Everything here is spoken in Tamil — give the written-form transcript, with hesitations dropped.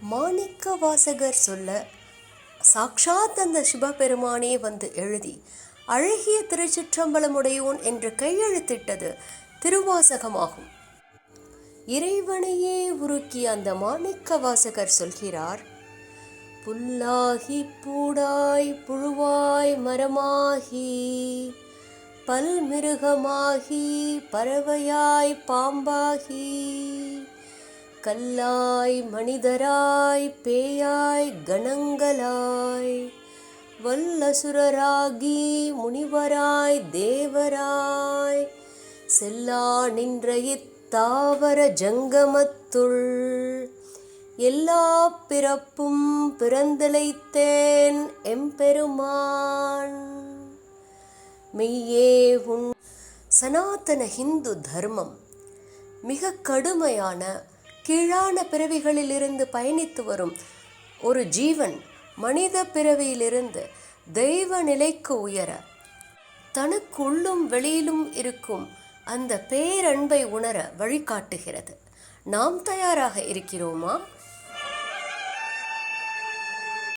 மாணிக்க வாசகர் சொல்ல சாக்ஷாத் அந்த சிவபெருமானே வந்து எழுதி அழகிய திருச்சிற்றம்பலமுடையோன் என்று கையெழுத்திட்டது திருவாசகமாகும். இறைவனையே உருக்கிய அந்த மாணிக்க வாசகர் சொல்கிறார், புல்லாகி பூடாய் புழுவாய் மரமாகி பல்மிருகமாகி பறவையாய் பாம்பாகி கல்லாய் மனிதராய் பேயாய் கணங்களாய் வல்லசுரராகி முனிவராய் தேவராய் செல்லா நின்ற இத்தாவர ஜங்கமத்துள் எல்லா பிறப்பும் பிறந்திழைத்தேன் எம்பெருமான். மெய்யே உன் சனாதன ஹிந்து தர்மம் மிக கடுமையான கீழான பிறவிகளிலிருந்து பயணித்து வரும் ஒரு ஜீவன் மனித பிறவியிலிருந்து தெய்வ நிலைக்கு உயர தனக்குள்ளும் வெளியிலும் இருக்கும் அந்த பேரன்பை உணர வழிகாட்டுகிறது. நாம் தயாராக இருக்கிறோமா?